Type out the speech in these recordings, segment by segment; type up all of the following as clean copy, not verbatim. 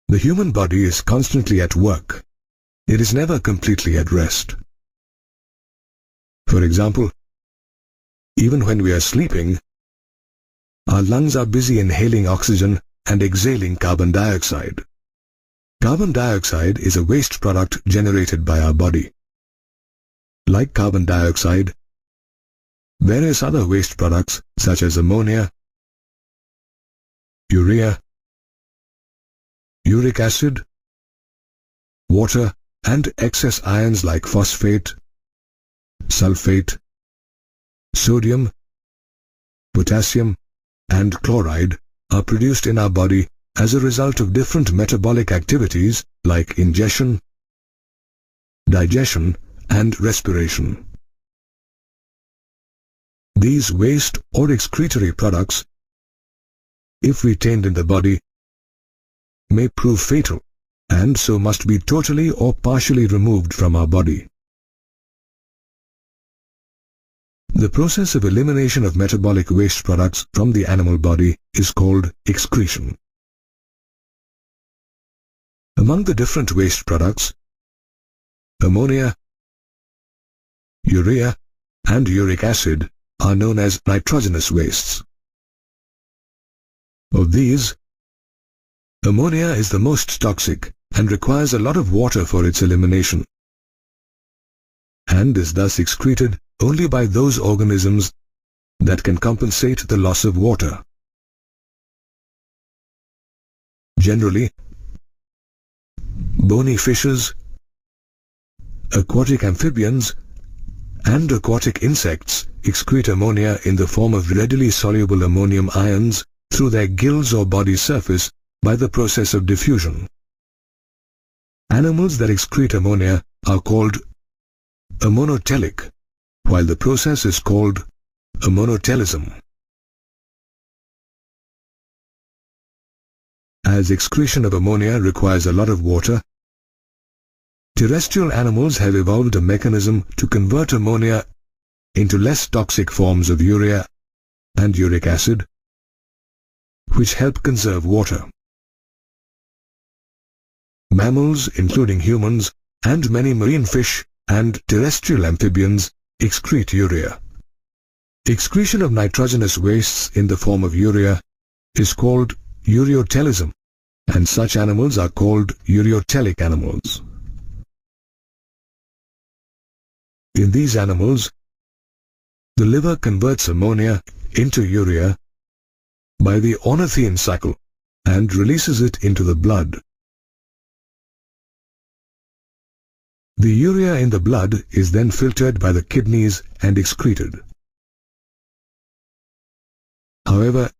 The human body is constantly at work. It is never completely at rest. For example, even when we are sleeping, our lungs are busy inhaling oxygen and exhaling carbon dioxide. Carbon dioxide is a waste product generated by our body. Like carbon dioxide, various other waste products such as ammonia, urea, uric acid, water, and excess ions like phosphate, sulfate, sodium, potassium, and chloride are produced in our body as a result of different metabolic activities like ingestion, digestion, and respiration. These waste or excretory products, if retained in the body, may prove fatal, and so must be totally or partially removed from our body. The process of elimination of metabolic waste products from the animal body is called excretion. Among the different waste products, ammonia, urea, and uric acid are known as nitrogenous wastes. Of these, ammonia is the most toxic and requires a lot of water for its elimination, and is thus excreted only by those organisms that can compensate the loss of water. Generally, bony fishes, aquatic amphibians, and aquatic insects excrete ammonia in the form of readily soluble ammonium ions through their gills or body surface by the process of diffusion. Animals that excrete ammonia are called ammonotelic, while the process is called ammonotelism. As excretion of ammonia requires a lot of water, terrestrial animals have evolved a mechanism to convert ammonia into less toxic forms of urea and uric acid, which help conserve water. Mammals, including humans, and many marine fish and terrestrial amphibians excrete urea. Excretion of nitrogenous wastes in the form of urea is called ureotelism, and such animals are called ureotelic animals. In these animals, the liver converts ammonia into urea by the ornithine cycle and releases it into the blood. The urea in the blood is then filtered by the kidneys and excreted. However,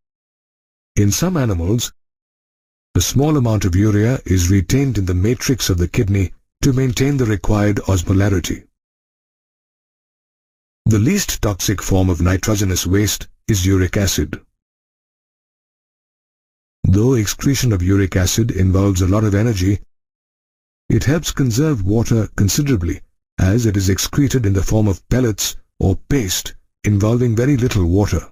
in some animals, a small amount of urea is retained in the matrix of the kidney to maintain the required osmolarity. The least toxic form of nitrogenous waste is uric acid. Though excretion of uric acid involves a lot of energy, it helps conserve water considerably, as it is excreted in the form of pellets or paste involving very little water.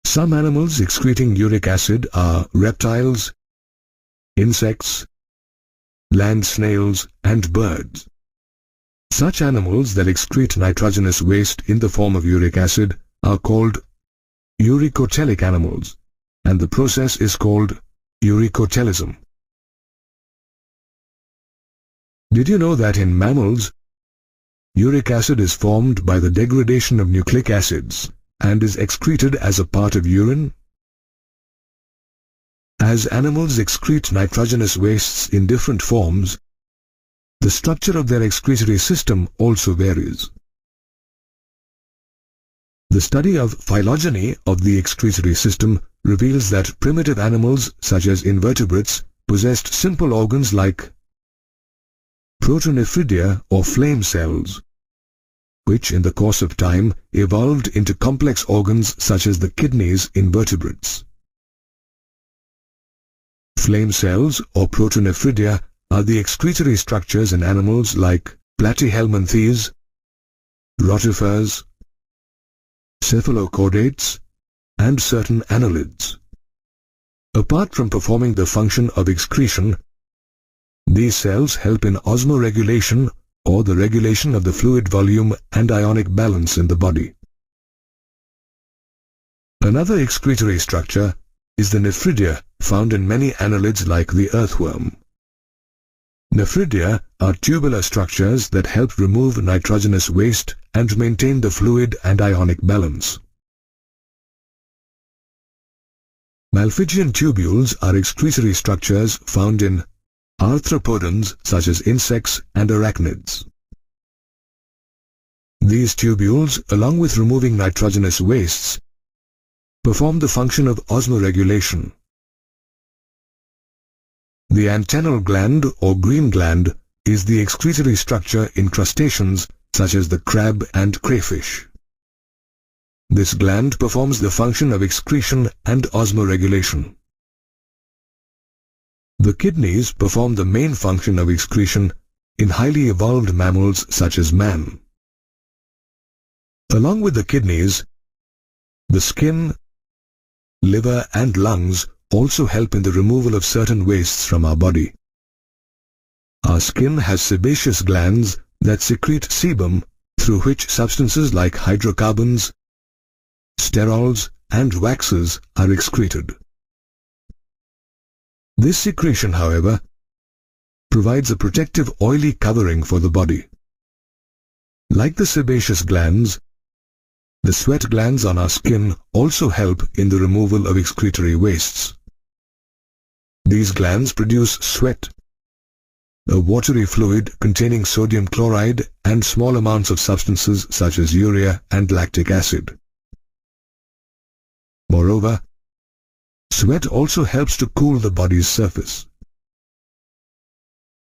Some animals excreting uric acid are reptiles, insects, land snails, and birds. Such animals that excrete nitrogenous waste in the form of uric acid are called uricotelic animals, and the process is called ureotelism. Did you know that in mammals, uric acid is formed by the degradation of nucleic acids and is excreted as a part of urine? As animals excrete nitrogenous wastes in different forms, the structure of their excretory system also varies. The study of phylogeny of the excretory system reveals that primitive animals such as invertebrates possessed simple organs like protonephridia or flame cells, which in the course of time evolved into complex organs such as the kidneys in vertebrates. Flame cells or protonephridia are the excretory structures in animals like platyhelminthes, rotifers, cephalochordates, and certain annelids. Apart from performing the function of excretion, these cells help in osmoregulation, or the regulation of the fluid volume and ionic balance in the body. Another excretory structure is the nephridia, found in many annelids like the earthworm. Nephridia are tubular structures that help remove nitrogenous waste and maintain the fluid and ionic balance. Malpighian tubules are excretory structures found in arthropodans such as insects and arachnids. These tubules, along with removing nitrogenous wastes, perform the function of osmoregulation. The antennal gland or green gland is the excretory structure in crustaceans such as the crab and crayfish. This gland performs the function of excretion and osmoregulation. The kidneys perform the main function of excretion in highly evolved mammals such as man. Along with the kidneys, the skin, liver and lungs also help in the removal of certain wastes from our body. Our skin has sebaceous glands that secrete sebum, through which substances like hydrocarbons, sterols and waxes are excreted. This secretion, however, provides a protective oily covering for the body. Like the sebaceous glands, the sweat glands on our skin also help in the removal of excretory wastes. These glands produce sweat, a watery fluid containing sodium chloride and small amounts of substances such as urea and lactic acid. Moreover, sweat also helps to cool the body's surface.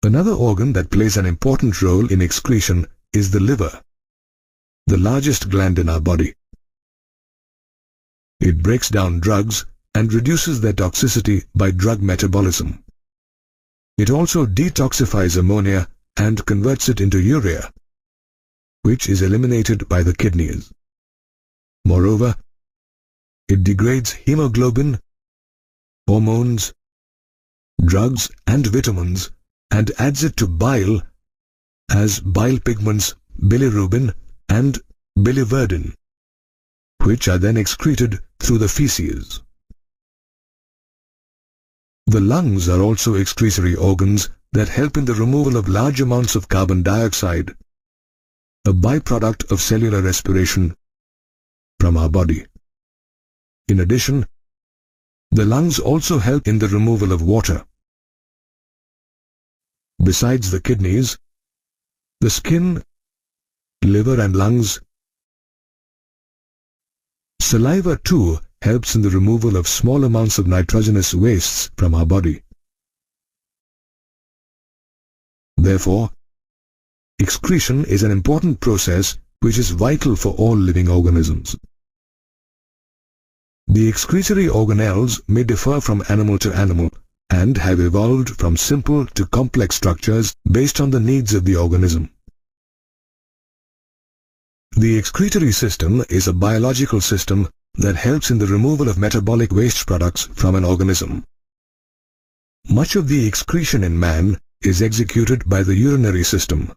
Another organ that plays an important role in excretion is the liver, the largest gland in our body. It breaks down drugs and reduces their toxicity by drug metabolism. It also detoxifies ammonia and converts it into urea, which is eliminated by the kidneys. Moreover, it degrades hemoglobin, hormones, drugs and vitamins and adds it to bile as bile pigments bilirubin and biliverdin, which are then excreted through the feces. The lungs are also excretory organs that help in the removal of large amounts of carbon dioxide, a byproduct of cellular respiration, from our body. In addition, the lungs also help in the removal of water. Besides the kidneys, the skin, liver and lungs, saliva too helps in the removal of small amounts of nitrogenous wastes from our body. Therefore, excretion is an important process which is vital for all living organisms. The excretory organelles may differ from animal to animal and have evolved from simple to complex structures based on the needs of the organism. The excretory system is a biological system that helps in the removal of metabolic waste products from an organism. Much of the excretion in man is executed by the urinary system,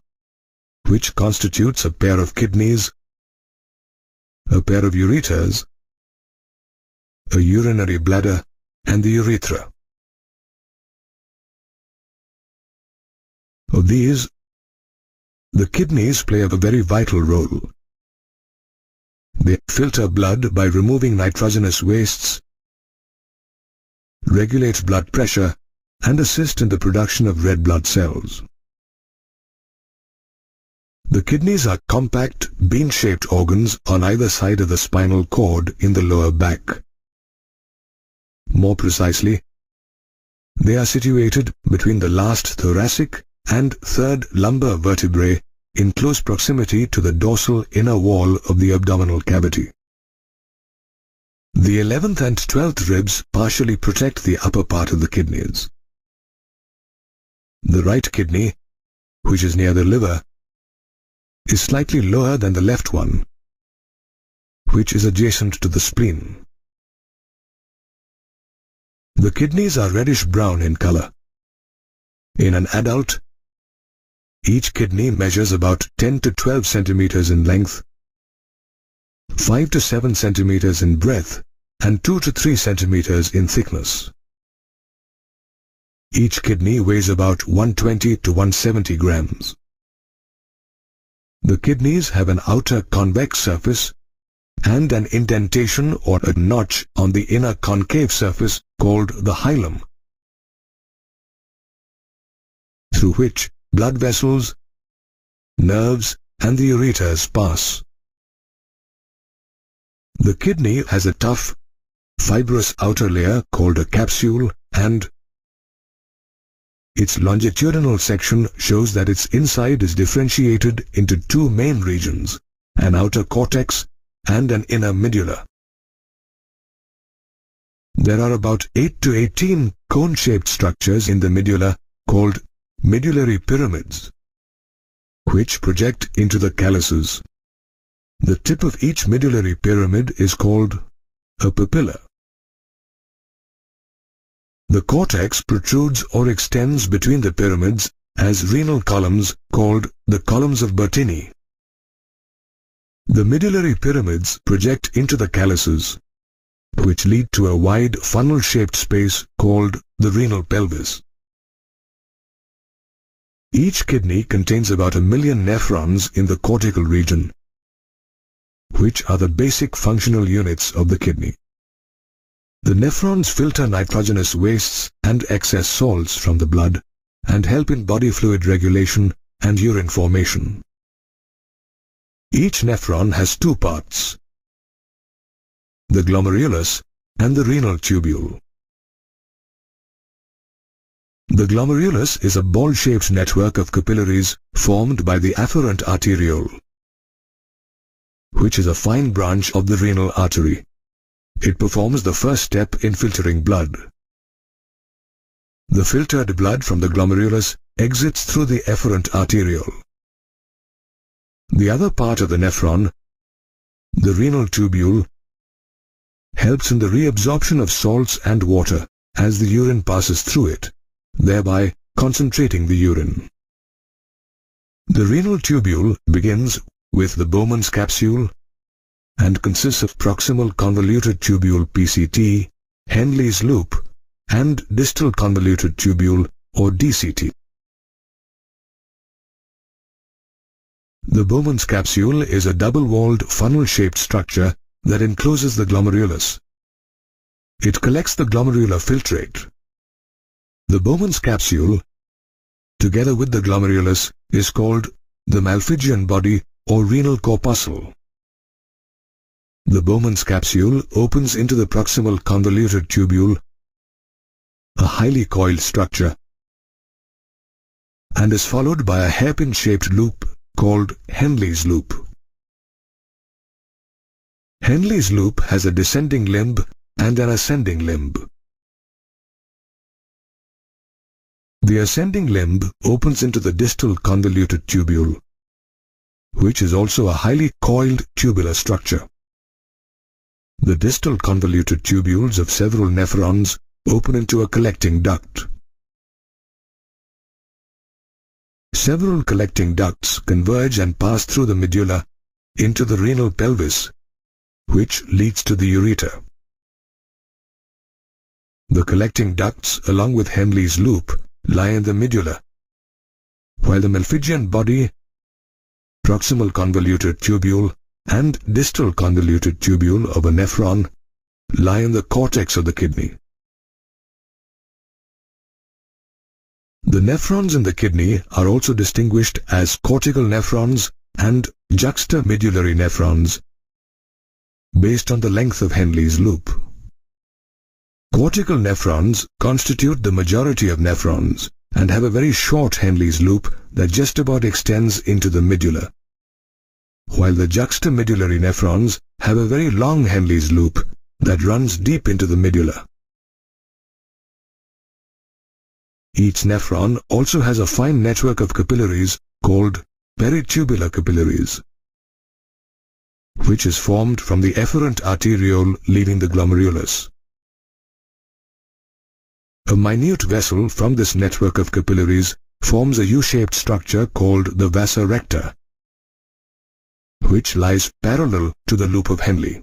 which constitutes a pair of kidneys, a pair of ureters, a urinary bladder, and the urethra. Of these, the kidneys play a very vital role. They filter blood by removing nitrogenous wastes, regulate blood pressure, and assist in the production of red blood cells. The kidneys are compact, bean-shaped organs on either side of the spinal cord in the lower back. More precisely, they are situated between the last thoracic and third lumbar vertebrae in close proximity to the dorsal inner wall of the abdominal cavity. The 11th and 12th ribs partially protect the upper part of the kidneys. The right kidney, which is near the liver, is slightly lower than the left one, which is adjacent to the spleen. The kidneys are reddish-brown in color. In an adult, each kidney measures about 10 to 12 centimeters in length, 5 to 7 centimeters in breadth, and 2 to 3 centimeters in thickness. Each kidney weighs about 120 to 170 grams. The kidneys have an outer convex surface and an indentation or a notch on the inner concave surface called the hilum, through which blood vessels, nerves, and the ureters pass. The kidney has a tough, fibrous outer layer called a capsule, and its longitudinal section shows that its inside is differentiated into two main regions, an outer cortex and an inner medulla. There are about 8 to 18 cone-shaped structures in the medulla called medullary pyramids, which project into the calyces. The tip of each medullary pyramid is called a papilla. The cortex protrudes or extends between the pyramids as renal columns called the columns of Bertini. The medullary pyramids project into the calyces, which lead to a wide funnel-shaped space called the renal pelvis. Each kidney contains about 1 million nephrons in the cortical region, which are the basic functional units of the kidney. The nephrons filter nitrogenous wastes and excess salts from the blood and help in body fluid regulation and urine formation. Each nephron has two parts, the glomerulus and the renal tubule. The glomerulus is a ball-shaped network of capillaries formed by the afferent arteriole, which is a fine branch of the renal artery. It performs the first step in filtering blood. The filtered blood from the glomerulus exits through the efferent arteriole. The other part of the nephron, the renal tubule, helps in the reabsorption of salts and water as the urine passes through it, thereby concentrating the urine. The renal tubule begins with the Bowman's capsule and consists of proximal convoluted tubule PCT, Henle's loop, and distal convoluted tubule or DCT. The Bowman's capsule is a double-walled funnel-shaped structure that encloses the glomerulus. It collects the glomerular filtrate. The Bowman's capsule, together with the glomerulus, is called the Malpighian body or renal corpuscle. The Bowman's capsule opens into the proximal convoluted tubule, a highly coiled structure, and is followed by a hairpin-shaped loop called Henle's loop. Henle's loop has a descending limb and an ascending limb. The ascending limb opens into the distal convoluted tubule, which is also a highly coiled tubular structure. The distal convoluted tubules of several nephrons open into a collecting duct. Several collecting ducts converge and pass through the medulla into the renal pelvis, which leads to the ureter. The collecting ducts, along with Henle's loop, lie in the medulla, while the Malpighian body, proximal convoluted tubule, and distal convoluted tubule of a nephron lie in the cortex of the kidney. The nephrons in the kidney are also distinguished as cortical nephrons and juxtamedullary nephrons based on the length of Henle's loop. Cortical nephrons constitute the majority of nephrons and have a very short Henle's loop that just about extends into the medulla, while the juxtamedullary nephrons have a very long Henle's loop that runs deep into the medulla. Each nephron also has a fine network of capillaries called peritubular capillaries, which is formed from the efferent arteriole leaving the glomerulus. A minute vessel from this network of capillaries forms a U-shaped structure called the vasa recta, which lies parallel to the loop of Henle.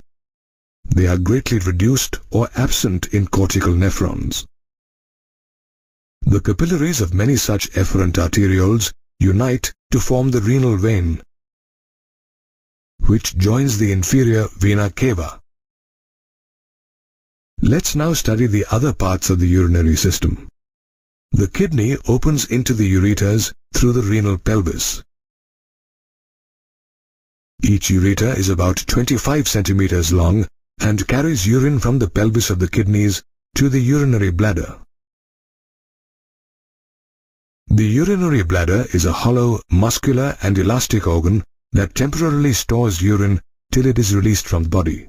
They are greatly reduced or absent in cortical nephrons. The capillaries of many such efferent arterioles unite to form the renal vein, which joins the inferior vena cava. Let's now study the other parts of the urinary system. The kidney opens into the ureters through the renal pelvis. Each ureter is about 25 centimeters long and carries urine from the pelvis of the kidneys to the urinary bladder. The urinary bladder is a hollow, muscular and elastic organ that temporarily stores urine till it is released from the body.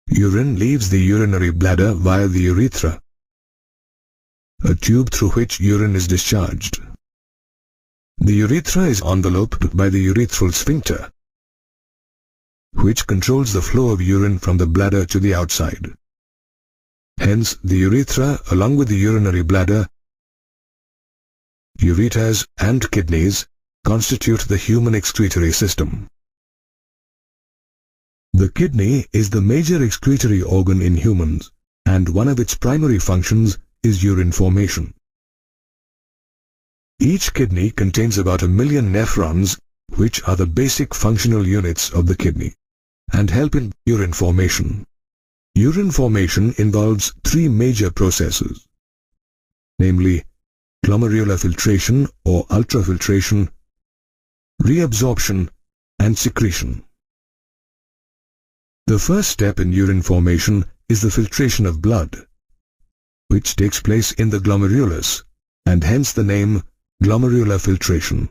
Urine leaves the urinary bladder via the urethra, a tube through which urine is discharged. The urethra is enveloped by the urethral sphincter, which controls the flow of urine from the bladder to the outside. Hence, the urethra, along with the urinary bladder, ureters and kidneys, constitute the human excretory system. The kidney is the major excretory organ in humans, and one of its primary functions is urine formation. Each kidney contains about 1 million nephrons, which are the basic functional units of the kidney, and help in urine formation. Urine formation involves 3 major processes, namely glomerular filtration or ultrafiltration, reabsorption, and secretion. The first step in urine formation is the filtration of blood, which takes place in the glomerulus, and hence the name glomerular filtration.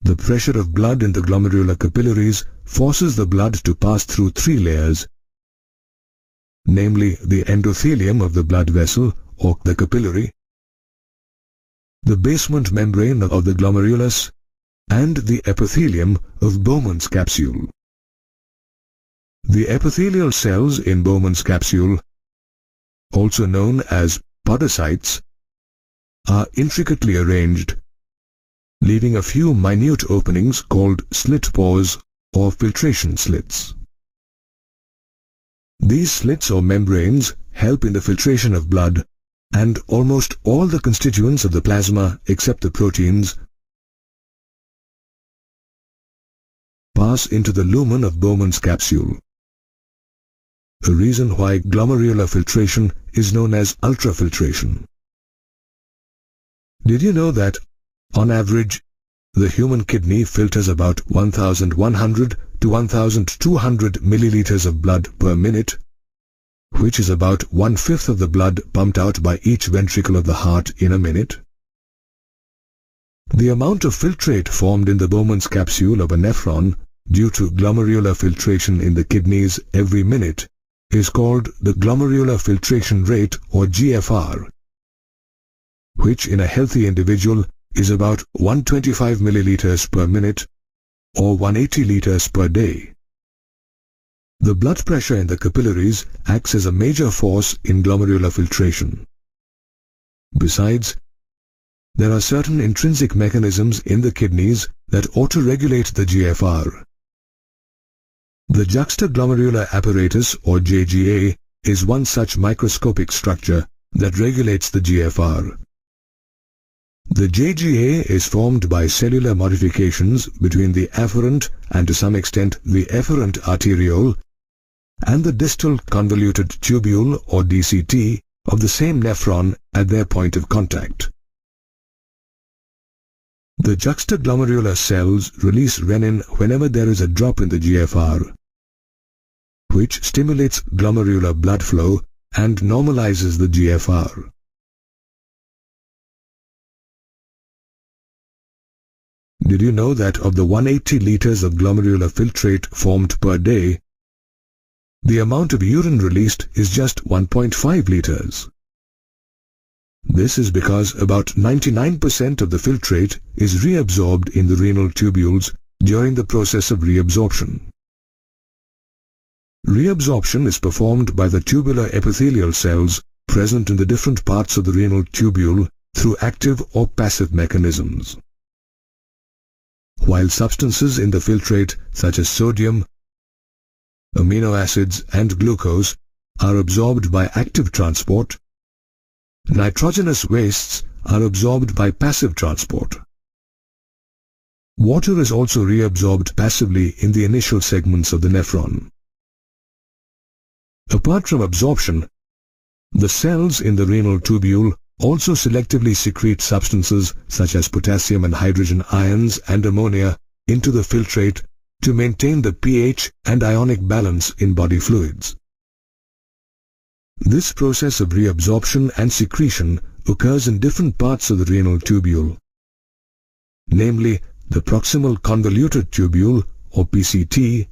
The pressure of blood in the glomerular capillaries forces the blood to pass through 3 layers, namely the endothelium of the blood vessel or the capillary, the basement membrane of the glomerulus, and the epithelium of Bowman's capsule. The epithelial cells in Bowman's capsule, also known as podocytes, are intricately arranged, leaving a few minute openings called slit pores or filtration slits. These slits or membranes help in the filtration of blood, and almost all the constituents of the plasma except the proteins pass into the lumen of Bowman's capsule. A reason why glomerular filtration is known as ultrafiltration. Did you know that, on average, the human kidney filters about 1,100 to 1,200 milliliters of blood per minute, which is about 1/5 of the blood pumped out by each ventricle of the heart in a minute? The amount of filtrate formed in the Bowman's capsule of a nephron due to glomerular filtration in the kidneys every minute is called the glomerular filtration rate or GFR, which in a healthy individual is about 125 milliliters per minute or 180 liters per day. The blood pressure in the capillaries acts as a major force in glomerular filtration. Besides, there are certain intrinsic mechanisms in the kidneys that auto-regulate the GFR. The juxtaglomerular apparatus or JGA is one such microscopic structure that regulates the GFR. The JGA is formed by cellular modifications between the afferent and to some extent the efferent arteriole and the distal convoluted tubule or DCT of the same nephron at their point of contact. The juxtaglomerular cells release renin whenever there is a drop in the GFR, which stimulates glomerular blood flow and normalizes the GFR. Did you know that of the 180 liters of glomerular filtrate formed per day, the amount of urine released is just 1.5 liters? This is because about 99% of the filtrate is reabsorbed in the renal tubules during the process of reabsorption. Reabsorption is performed by the tubular epithelial cells present in the different parts of the renal tubule through active or passive mechanisms. While substances in the filtrate such as sodium, amino acids and glucose are absorbed by active transport, nitrogenous wastes are absorbed by passive transport. Water is also reabsorbed passively in the initial segments of the nephron. Apart from absorption, the cells in the renal tubule also selectively secrete substances such as potassium and hydrogen ions and ammonia into the filtrate to maintain the pH and ionic balance in body fluids. This process of reabsorption and secretion occurs in different parts of the renal tubule, namely the proximal convoluted tubule or PCT,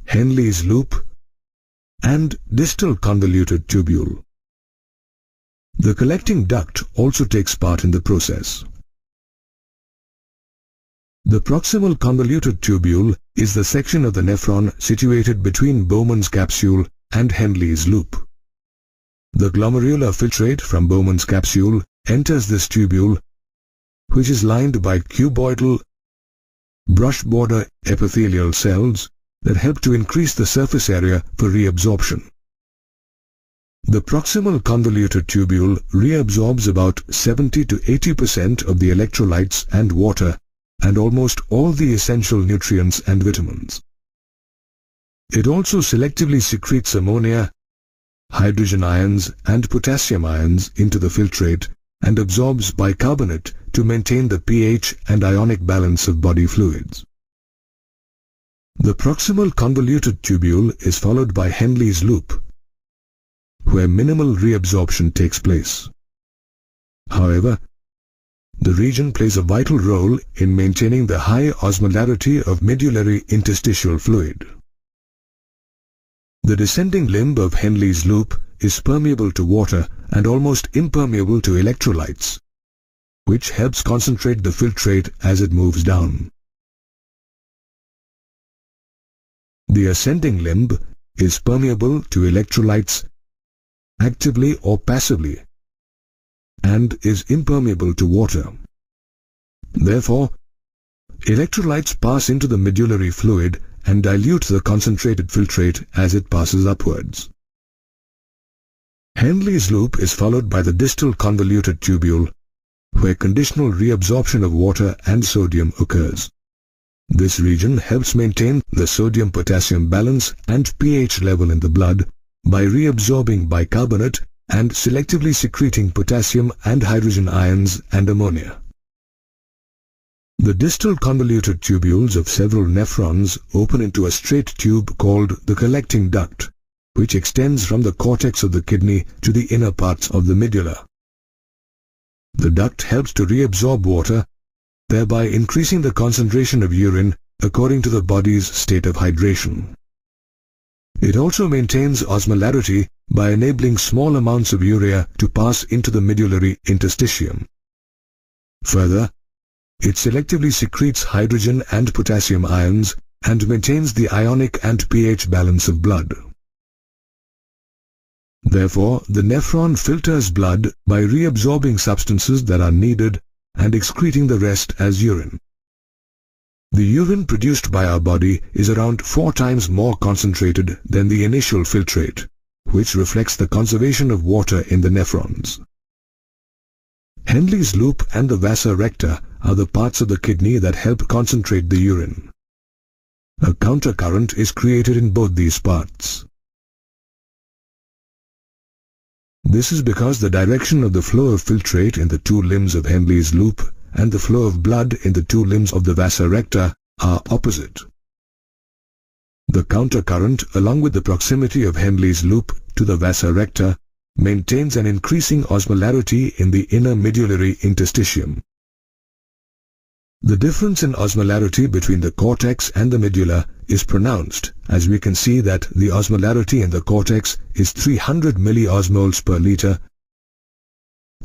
Henle's loop, and distal convoluted tubule. The collecting duct also takes part in the process. The proximal convoluted tubule is the section of the nephron situated between Bowman's capsule and Henle's loop. The glomerular filtrate from Bowman's capsule enters this tubule, which is lined by cuboidal, brush border epithelial cells that help to increase the surface area for reabsorption. The proximal convoluted tubule reabsorbs about 70 to 80% of the electrolytes and water and almost all the essential nutrients and vitamins. It also selectively secretes ammonia, hydrogen ions and potassium ions into the filtrate and absorbs bicarbonate to maintain the pH and ionic balance of body fluids. The proximal convoluted tubule is followed by Henle's loop, where minimal reabsorption takes place. However, the region plays a vital role in maintaining the high osmolarity of medullary interstitial fluid. The descending limb of Henle's loop is permeable to water and almost impermeable to electrolytes, which helps concentrate the filtrate as it moves down. The ascending limb is permeable to electrolytes actively or passively and is impermeable to water. Therefore, electrolytes pass into the medullary fluid and dilute the concentrated filtrate as it passes upwards. Henle's loop is followed by the distal convoluted tubule, where conditional reabsorption of water and sodium occurs. This region helps maintain the sodium-potassium balance and pH level in the blood by reabsorbing bicarbonate and selectively secreting potassium and hydrogen ions and ammonia. The distal convoluted tubules of several nephrons open into a straight tube called the collecting duct, which extends from the cortex of the kidney to the inner parts of the medulla. The duct helps to reabsorb water, thereby increasing the concentration of urine according to the body's state of hydration. It also maintains osmolarity by enabling small amounts of urea to pass into the medullary interstitium. Further, it selectively secretes hydrogen and potassium ions and maintains the ionic and pH balance of blood. Therefore, the nephron filters blood by reabsorbing substances that are needed and excreting the rest as urine. The urine produced by our body is around 4 times more concentrated than the initial filtrate, which reflects the conservation of water in the nephrons. Henle's loop and the vasa recta are the parts of the kidney that help concentrate the urine. A countercurrent is created in both these parts. This is because the direction of the flow of filtrate in the 2 limbs of Henle's loop and the flow of blood in the 2 limbs of the vasa recta are opposite. The countercurrent, along with the proximity of Henle's loop to the vasa recta, maintains an increasing osmolarity in the inner medullary interstitium. The difference in osmolarity between the cortex and the medulla is pronounced, as we can see that the osmolarity in the cortex is 300 milliosmoles per liter,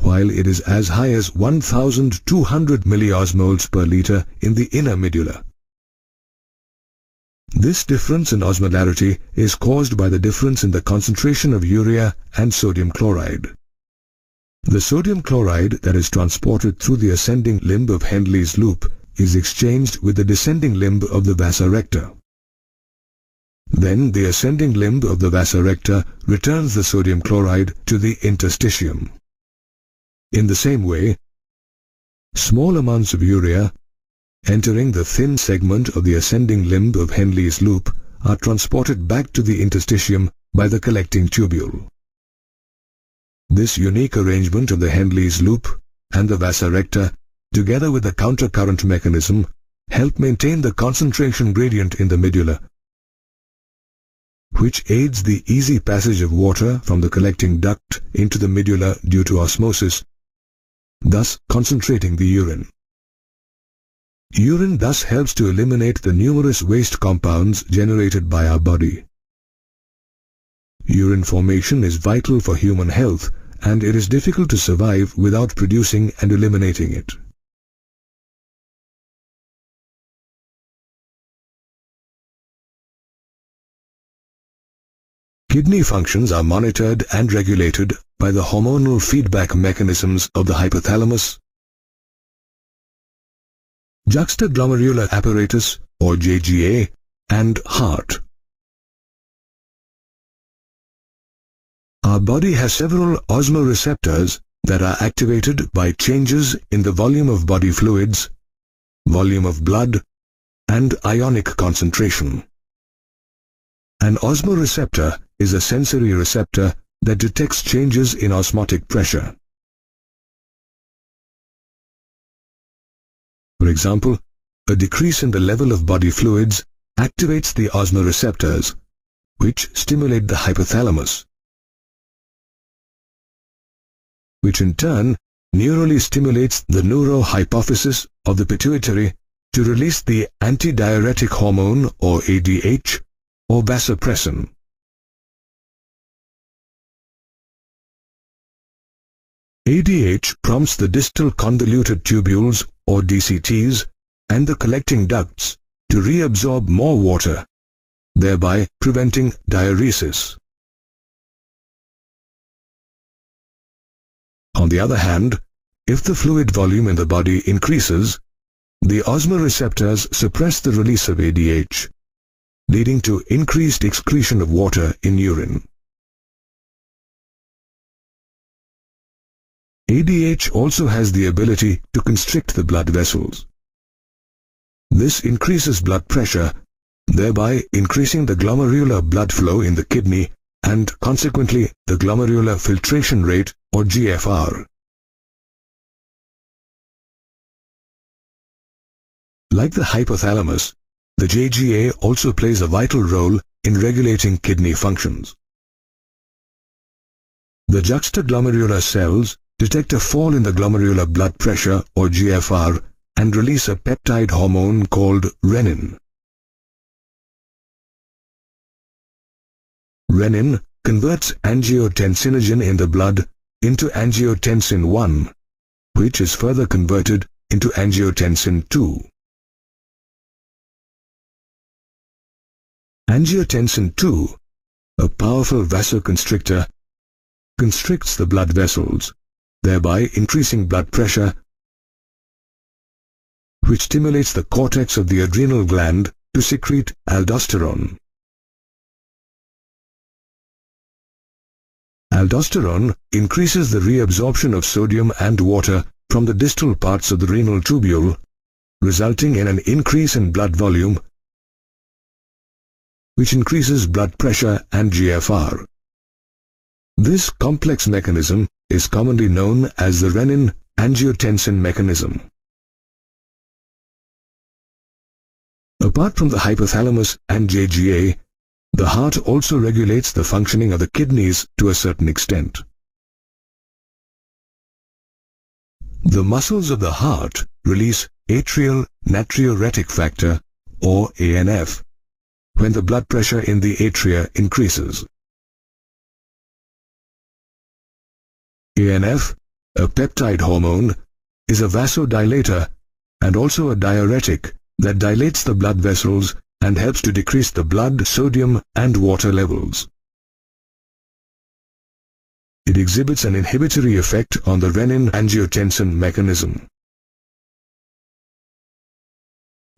while it is as high as 1200 milliosmoles per liter in the inner medulla. This difference in osmolarity is caused by the difference in the concentration of urea and sodium chloride. The sodium chloride that is transported through the ascending limb of Henle's loop is exchanged with the descending limb of the vasa recta. Then the ascending limb of the vasa recta returns the sodium chloride to the interstitium. In the same way, small amounts of urea entering the thin segment of the ascending limb of Henle's loop are transported back to the interstitium by the collecting tubule. This unique arrangement of the Henle's loop and the vasa recta, together with the countercurrent mechanism, help maintain the concentration gradient in the medulla, which aids the easy passage of water from the collecting duct into the medulla due to osmosis, thus concentrating the urine. Urine thus helps to eliminate the numerous waste compounds generated by our body. Urine formation is vital for human health, and it is difficult to survive without producing and eliminating it. Kidney functions are monitored and regulated by the hormonal feedback mechanisms of the hypothalamus, juxtaglomerular apparatus or JGA, and heart. Our body has several osmoreceptors that are activated by changes in the volume of body fluids, volume of blood, and ionic concentration. An osmoreceptor is a sensory receptor that detects changes in osmotic pressure. For example, a decrease in the level of body fluids activates the osmoreceptors, which stimulate the hypothalamus, which in turn neurally stimulates the neurohypophysis of the pituitary to release the antidiuretic hormone or ADH or vasopressin. ADH prompts the distal convoluted tubules or DCTs and the collecting ducts to reabsorb more water, thereby preventing diuresis. On the other hand, if the fluid volume in the body increases, the osmoreceptors suppress the release of ADH, leading to increased excretion of water in urine. ADH also has the ability to constrict the blood vessels. This increases blood pressure, thereby increasing the glomerular blood flow in the kidney and consequently the glomerular filtration rate or GFR. Like the hypothalamus, the JGA also plays a vital role in regulating kidney functions. The juxtaglomerular cells detect a fall in the glomerular blood pressure or GFR and release a peptide hormone called renin. Renin converts angiotensinogen in the blood into angiotensin 1, which is further converted into angiotensin 2. Angiotensin 2, a powerful vasoconstrictor, constricts the blood vessels, thereby increasing blood pressure, which stimulates the cortex of the adrenal gland to secrete aldosterone. Aldosterone increases the reabsorption of sodium and water from the distal parts of the renal tubule, resulting in an increase in blood volume, which increases blood pressure and GFR. This complex mechanism is commonly known as the renin-angiotensin mechanism. Apart from the hypothalamus and JGA, the heart also regulates the functioning of the kidneys to a certain extent. The muscles of the heart release atrial natriuretic factor or ANF when the blood pressure in the atria increases. ANF, a peptide hormone, is a vasodilator and also a diuretic that dilates the blood vessels and helps to decrease the blood sodium and water levels. It exhibits an inhibitory effect on the renin-angiotensin mechanism.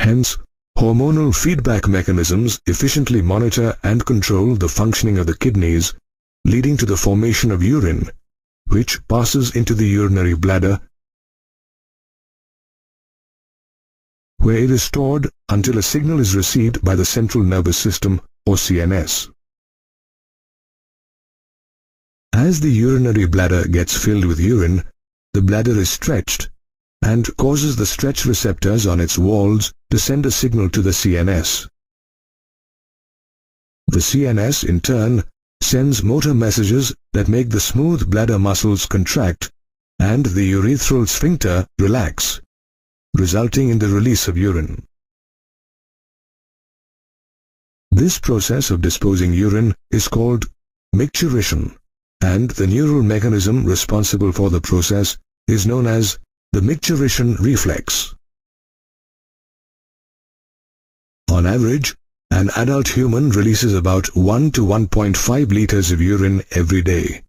Hence, hormonal feedback mechanisms efficiently monitor and control the functioning of the kidneys, leading to the formation of urine, which passes into the urinary bladder, where it is stored until a signal is received by the central nervous system, or CNS. As the urinary bladder gets filled with urine, the bladder is stretched and causes the stretch receptors on its walls to send a signal to the CNS. The CNS, in turn, sends motor messages that make the smooth bladder muscles contract and the urethral sphincter relax, resulting in the release of urine. This process of disposing urine is called micturition, and the neural mechanism responsible for the process is known as the micturition reflex. On average, an adult human releases about 1 to 1.5 liters of urine every day.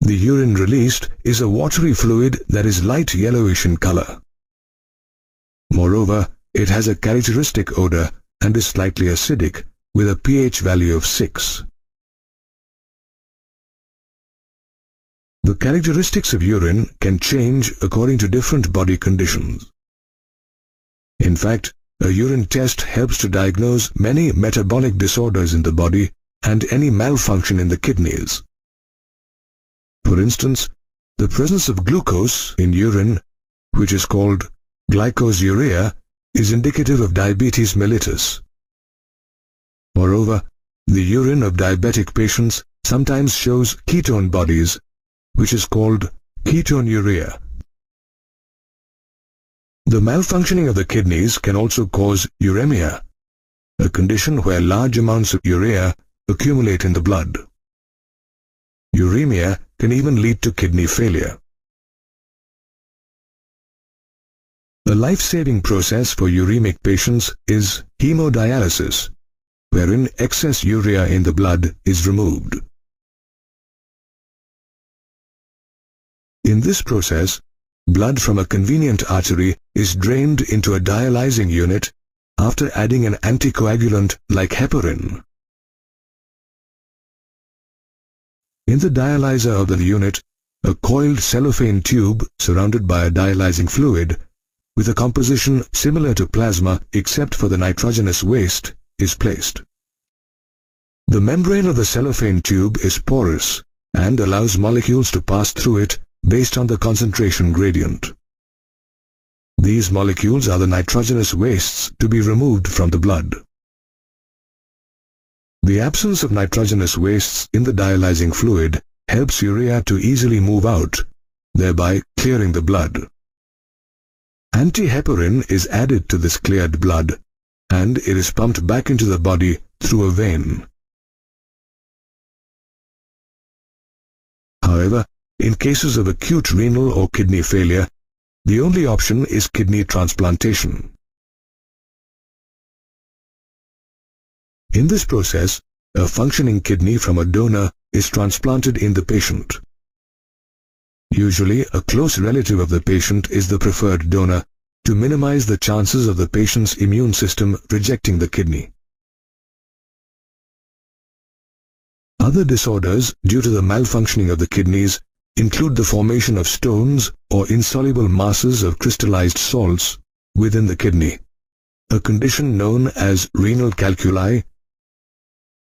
The urine released is a watery fluid that is light yellowish in color. Moreover, it has a characteristic odor and is slightly acidic, with a pH value of 6. The characteristics of urine can change according to different body conditions. In fact, a urine test helps to diagnose many metabolic disorders in the body and any malfunction in the kidneys. For instance, the presence of glucose in urine, which is called glycosuria, is indicative of diabetes mellitus. Moreover, the urine of diabetic patients sometimes shows ketone bodies, which is called ketonuria. The malfunctioning of the kidneys can also cause uremia, a condition where large amounts of urea accumulate in the blood. Uremia can even lead to kidney failure. A life-saving process for uremic patients is hemodialysis, wherein excess urea in the blood is removed. In this process, blood from a convenient artery is drained into a dialyzing unit after adding an anticoagulant like heparin. In the dialyzer of the unit, a coiled cellophane tube surrounded by a dialyzing fluid with a composition similar to plasma except for the nitrogenous waste is placed. The membrane of the cellophane tube is porous and allows molecules to pass through it based on the concentration gradient. These molecules are the nitrogenous wastes to be removed from the blood. The absence of nitrogenous wastes in the dialyzing fluid helps urea to easily move out, thereby clearing the blood. Antiheparin is added to this cleared blood, and it is pumped back into the body through a vein. However, in cases of acute renal or kidney failure, the only option is kidney transplantation. In this process, a functioning kidney from a donor is transplanted in the patient. Usually, a close relative of the patient is the preferred donor to minimize the chances of the patient's immune system rejecting the kidney. Other disorders due to the malfunctioning of the kidneys include the formation of stones or insoluble masses of crystallized salts within the kidney, a condition known as renal calculi.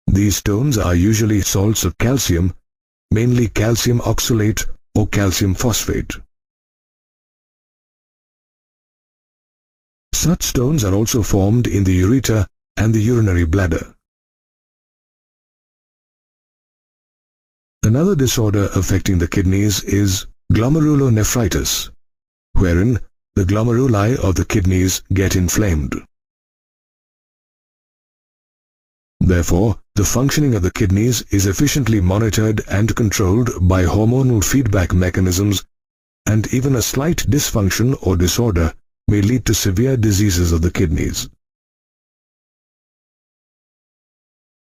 These stones are usually salts of calcium, mainly calcium oxalate or calcium phosphate. Such stones are also formed in the ureter and the urinary bladder. Another disorder affecting the kidneys is glomerulonephritis, wherein the glomeruli of the kidneys get inflamed. Therefore, the functioning of the kidneys is efficiently monitored and controlled by hormonal feedback mechanisms, and even a slight dysfunction or disorder may lead to severe diseases of the kidneys.